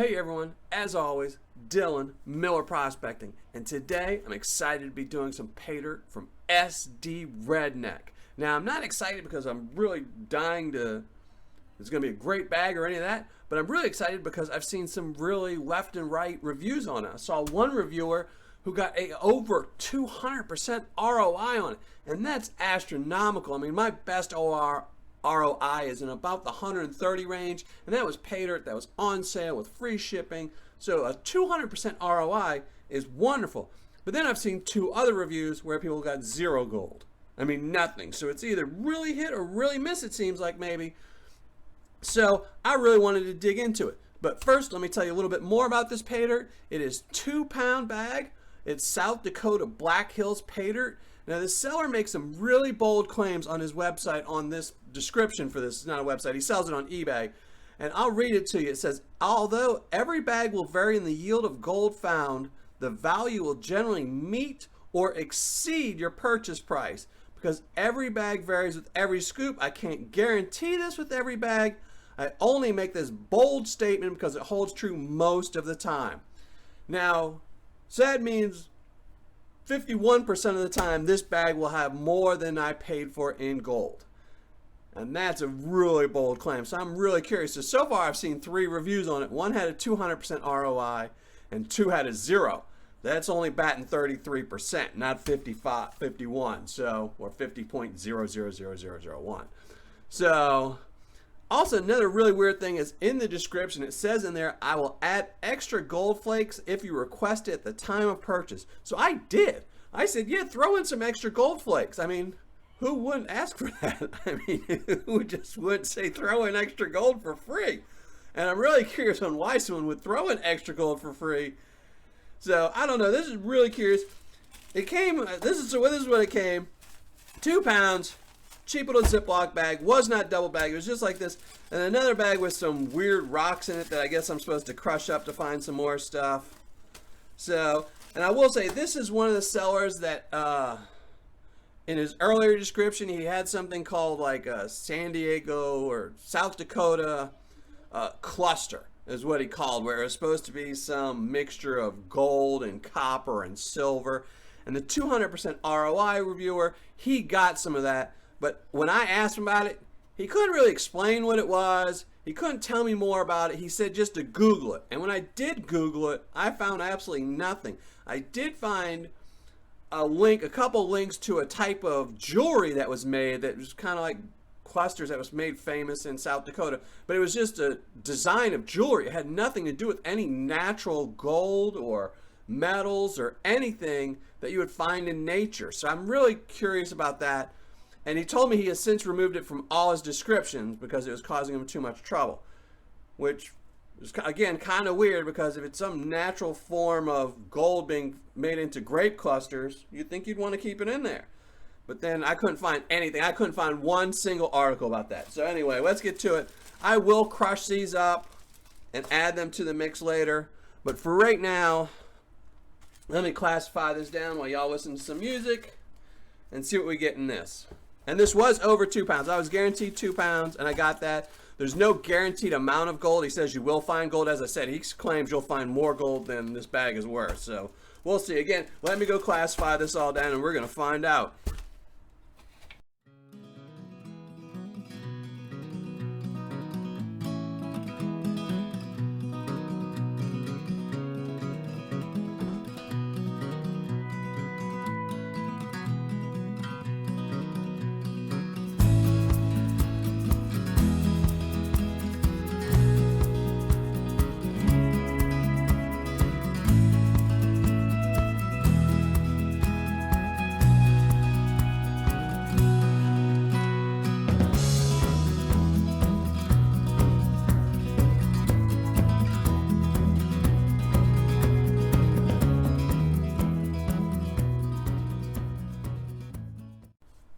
Hey everyone, as always, Dylan, Miller Prospecting, and today I'm excited to be doing some pay dirt from Sd-Redneck. Now I'm not excited because I'm really dying to, it's going to be a great bag or any of that, but I'm really excited because I've seen some really left and right reviews on it. I saw one reviewer who got a over 200% ROI on it, and that's astronomical. I mean, my best ROI is in about the 130 range, and that was pay dirt that was on sale with free shipping. So a 200% ROI is wonderful. But then I've seen two other reviews where people got zero gold. I mean, nothing. So it's either really hit or really miss, it seems like, maybe. So I really wanted to dig into it. But first, let me tell you a little bit more about this pay dirt. It is 2-pound bag. It's South Dakota Black Hills pay dirt. Now, the seller makes some really bold claims on his website on this description for this. It's not a website. He sells it on eBay. And I'll read it to you. It says, although every bag will vary in the yield of gold found, the value will generally meet or exceed your purchase price. Because every bag varies with every scoop, I can't guarantee this with every bag. I only make this bold statement because it holds true most of the time. Now, so that means 51% of the time this bag will have more than I paid for in gold. And that's a really bold claim. So I'm really curious. So far I've seen 3 reviews on it. One had a 200% ROI and 2 had a 0. That's only batting 33%, not 55, 51, so, or 50.000001. So, also another really weird thing is in the description, it says in there, I will add extra gold flakes if you request it at the time of purchase. So I did. I said, yeah, throw in some extra gold flakes. I mean, who wouldn't ask for that? I mean, who just would say throw in extra gold for free? And I'm really curious on why someone would throw in extra gold for free. So I don't know. This is really curious. It came. This is what it came. 2 pounds, cheap little Ziploc bag. Was not double bag. It was just like this, and another bag with some weird rocks in it that I guess I'm supposed to crush up to find some more stuff. So, and I will say this is one of the sellers that in his earlier description he had something called like a San Diego or South Dakota cluster. Is what he called, where it was supposed to be some mixture of gold and copper and silver. And the 200% ROI reviewer, he got some of that. But when I asked him about it, he couldn't really explain what it was. He couldn't tell me more about it. He said just to Google it. And when I did Google it, I found absolutely nothing. I did find a link, a couple links to a type of jewelry that was made that was kind of like clusters that was made famous in South Dakota, but it was just a design of jewelry. It had nothing to do with any natural gold or metals or anything that you would find in nature. So I'm really curious about that. And he told me he has since removed it from all his descriptions because it was causing him too much trouble, which is again kind of weird because if it's some natural form of gold being made into grape clusters, you'd think you'd want to keep it in there. But then I couldn't find anything. I couldn't find one single article about that. So anyway, let's get to it. I will crush these up and add them to the mix later. But for right now, let me classify this down while y'all listen to some music and see what we get in this. And this was over 2 pounds. I was guaranteed 2 pounds, and I got that. There's no guaranteed amount of gold. He says you will find gold. As I said, he claims you'll find more gold than this bag is worth. So we'll see. Again, let me go classify this all down, and we're going to find out.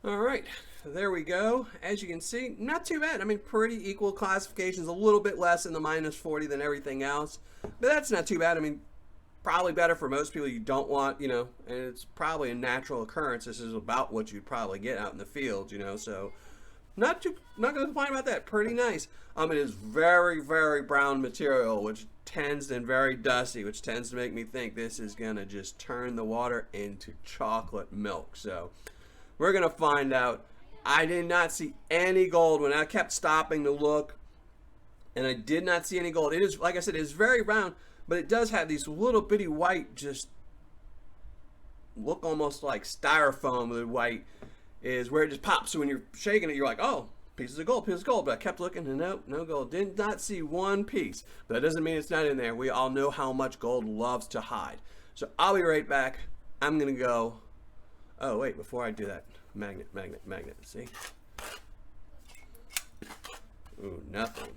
Alright, there we go. As you can see, not too bad. I mean, pretty equal classifications, a little bit less in the -40 than everything else. But that's not too bad. I mean, probably better for most people. You don't want, you know, and it's probably a natural occurrence. This is about what you'd probably get out in the field, you know, so Not gonna complain about that. Pretty nice. It is very, very brown material, which tends and very dusty, which tends to make me think this is gonna just turn the water into chocolate milk. So we're gonna find out. I did not see any gold when I kept stopping to look, and I did not see any gold. It is, like I said, it is very round, but it does have these little bitty white, just look almost like styrofoam. The white is where it just pops. So when you're shaking it, you're like, oh, pieces of gold, pieces of gold. But I kept looking, and nope, no gold. Did not see one piece. But that doesn't mean it's not in there. We all know how much gold loves to hide. So I'll be right back. I'm gonna go. Oh wait, before I do that, magnet. See? Ooh, nothing.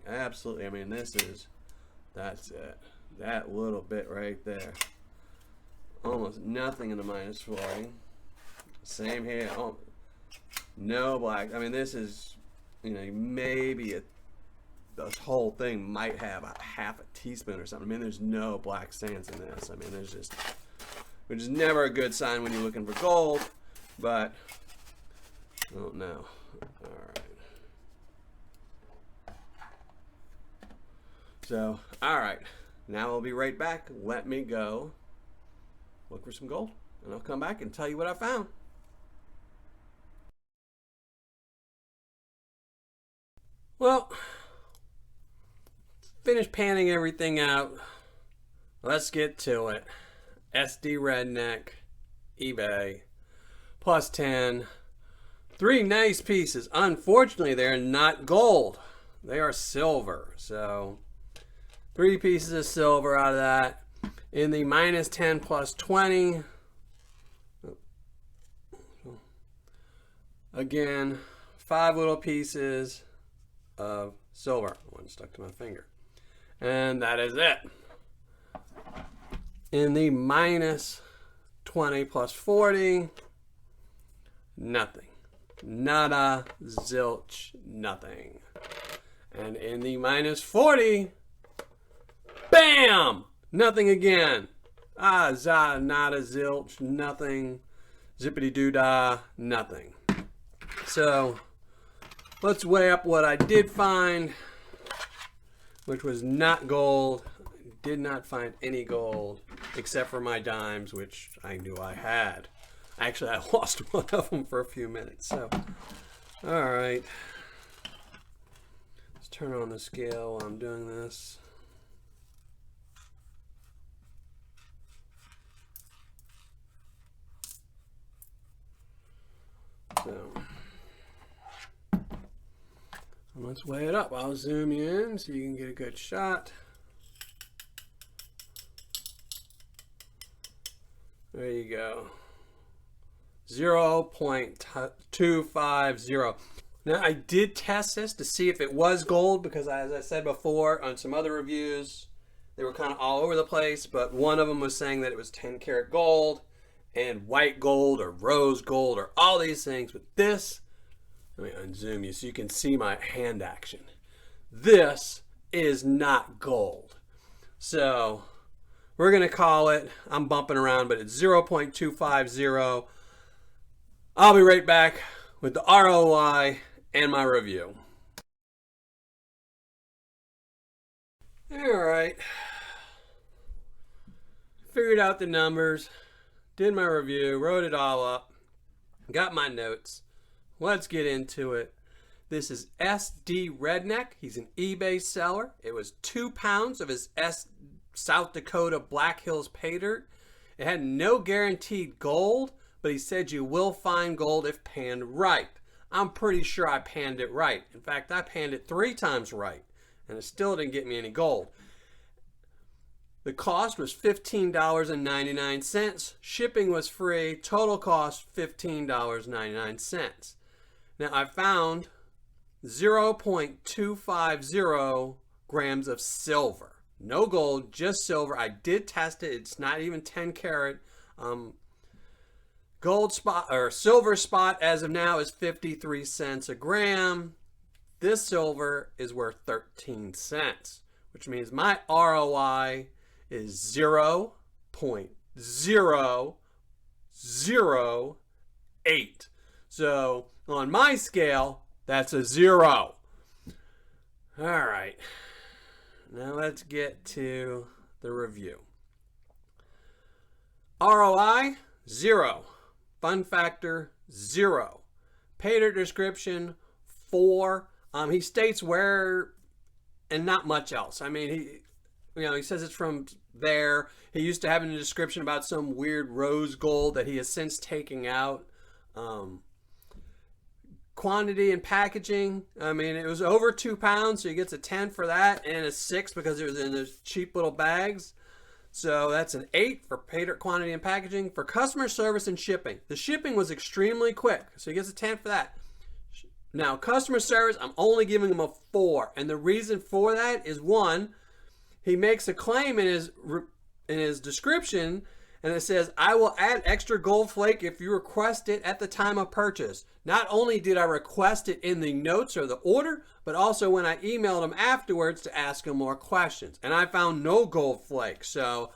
Absolutely. I mean, that's it. That little bit right there. Almost nothing in the -40. Same here. Oh, no black. I mean, this is, maybe this whole thing might have a half a teaspoon or something. I mean, there's no black sands in this. I mean, which is never a good sign when you're looking for gold, but I don't know. All right. So, all right. Now I'll be right back. Let me go look for some gold, and I'll come back and tell you what I found. Well, finished panning everything out. Let's get to it. Sd-Redneck, eBay, +10. 3 nice pieces. Unfortunately, they're not gold. They are silver. So 3 pieces of silver out of that. In the -10 +20. Again, 5 little pieces of silver. One stuck to my finger. And that is it. In the -20 +40, nothing. Nada, zilch, nothing. And in the -40, bam! Nothing again. Za, nada, zilch, nothing. Zippity doo dah, nothing. So let's weigh up what I did find, which was not gold. I did not find any gold except for my dimes, which I knew I had. Actually, I lost one of them for a few minutes. So, all right. Let's turn on the scale while I'm doing this. So, let's weigh it up. I'll zoom you in so you can get a good shot. There you go. 0.250. Now, I did test this to see if it was gold because, as I said before, on some other reviews, they were kind of all over the place, but one of them was saying that it was 10 karat gold and white gold or rose gold or all these things. But this, let me unzoom you so you can see my hand action. This is not gold. So we're going to call it, I'm bumping around, but it's 0.250. I'll be right back with the ROI and my review. All right. Figured out the numbers, did my review, wrote it all up, got my notes. Let's get into it. This is Sd-Redneck. He's an eBay seller. It was 2 pounds of his South Dakota Black Hills Paydirt. It had no guaranteed gold, but he said you will find gold if panned right. I'm pretty sure I panned it right. In fact, I panned it 3 times right, and it still didn't get me any gold. The cost was $15.99. Shipping was free. Total cost $15.99. Now, I found 0.250 grams of silver. No gold, just silver. I did test it. It's not even 10 karat. Gold spot or silver spot as of now is 53 cents a gram. This silver is worth 13 cents, which means my ROI is 0.008. So On my scale, that's a 0. All right. Now let's get to the review. ROI, 0. Fun factor, 0. Paydirt description, 4. He states where and not much else. I mean, he says it's from there. He used to have a description about some weird rose gold that he has since taken out. Quantity and packaging, I mean, it was over 2 pounds, so he gets a 10 for that, and a 6 because it was in those cheap little bags. So that's an 8 for Paydirt quantity and packaging. For customer service and shipping, the shipping was extremely quick, so he gets a 10 for that. Now, customer service, I'm only giving him a 4, and the reason for that is, one, he makes a claim in his description, and it says, I will add extra gold flake if you request it at the time of purchase. Not only did I request it in the notes or the order, but also when I emailed him afterwards to ask him more questions. And I found no gold flake. So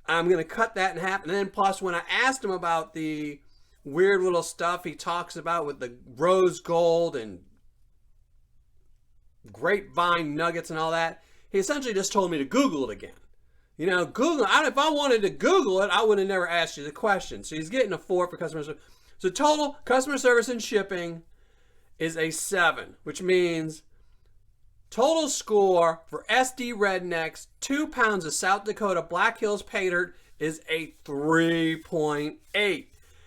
I'm going to cut that in half. And then plus when I asked him about the weird little stuff he talks about with the rose gold and grapevine nuggets and all that, he essentially just told me to Google it again. Google, if I wanted to Google it, I would have never asked you the question. So he's getting a 4 for customer service. So total customer service and shipping is a 7, which means total score for Sd-Redneck's 2 pounds of South Dakota Black Hills Paydirt is a 3.8.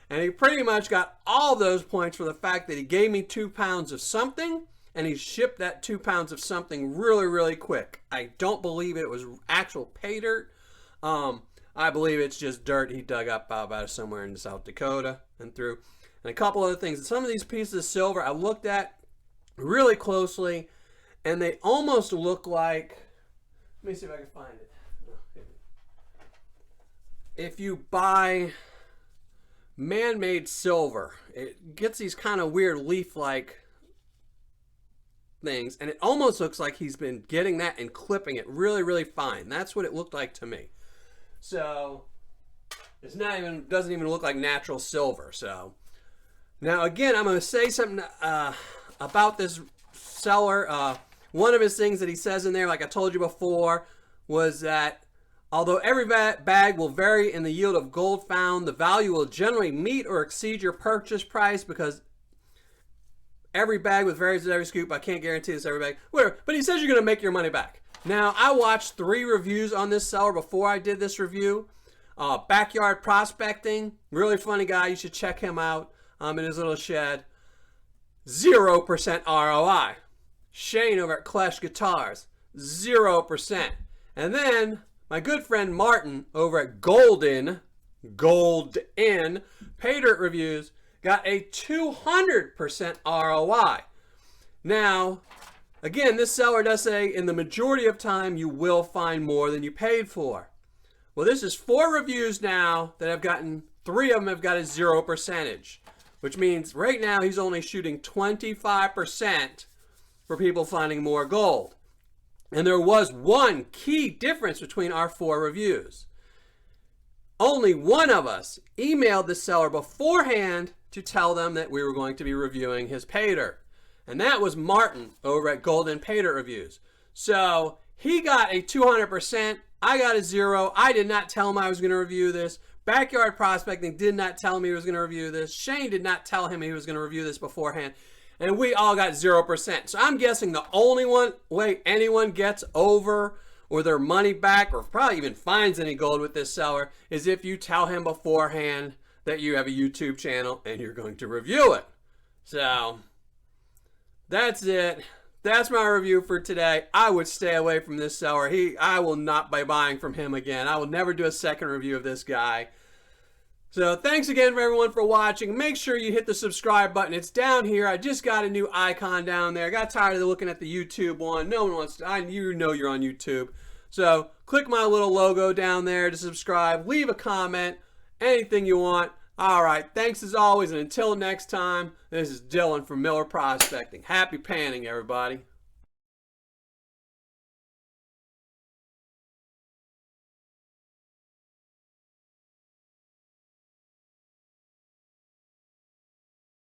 And he pretty much got all those points for the fact that he gave me 2 pounds of something, and he shipped that 2 pounds of something really, really quick. I don't believe it was actual Paydirt. I believe it's just dirt he dug up out of somewhere in South Dakota and threw. And a couple other things. Some of these pieces of silver I looked at really closely, and they almost look like, let me see if I can find it. If you buy man-made silver, it gets these kind of weird leaf-like things, and it almost looks like he's been getting that and clipping it really, really fine. That's what it looked like to me. So it's doesn't even look like natural silver. So now again, I'm going to say something about this seller. One of his things that he says in there, like I told you before, was that although every bag will vary in the yield of gold found, the value will generally meet or exceed your purchase price because every bag with varies with every scoop. I can't guarantee this every bag. Whatever. But he says you're going to make your money back. Now, I watched 3 reviews on this seller before I did this review. Backyard Prospecting. Really funny guy. You should check him out in his little shed. 0% ROI. Shane over at Clash Guitars. 0%. And then my good friend Martin over at Golden Paydirt Reviews got a 200% ROI. Now, again, this seller does say in the majority of time you will find more than you paid for. Well, this is 4 reviews now that I've gotten. 3 of them have got a 0%, which means right now he's only shooting 25% for people finding more gold. And there was one key difference between our 4 reviews. Only one of us emailed the seller beforehand to tell them that we were going to be reviewing his Paydirt. And that was Martin over at Golden Paydirt Reviews. So he got a 200%. I got a 0. I did not tell him I was going to review this. Backyard Prospecting did not tell me he was going to review this. Shane did not tell him he was going to review this beforehand. And we all got 0%. So I'm guessing the only way anyone gets over or their money back or probably even finds any gold with this seller is if you tell him beforehand that you have a YouTube channel and you're going to review it. So that's it. That's my review for today. I would stay away from this seller. I will not be buying from him again. I will never do a second review of this guy. So thanks again for everyone for watching. Make sure you hit the subscribe button. It's down here. I just got a new icon down there. I got tired of looking at the YouTube one. No one wants to. You know you're on YouTube. So click my little logo down there to subscribe. Leave a comment. Anything you want. All right. Thanks as always. And until next time, this is Dylan from Miller Prospecting. Happy panning, everybody.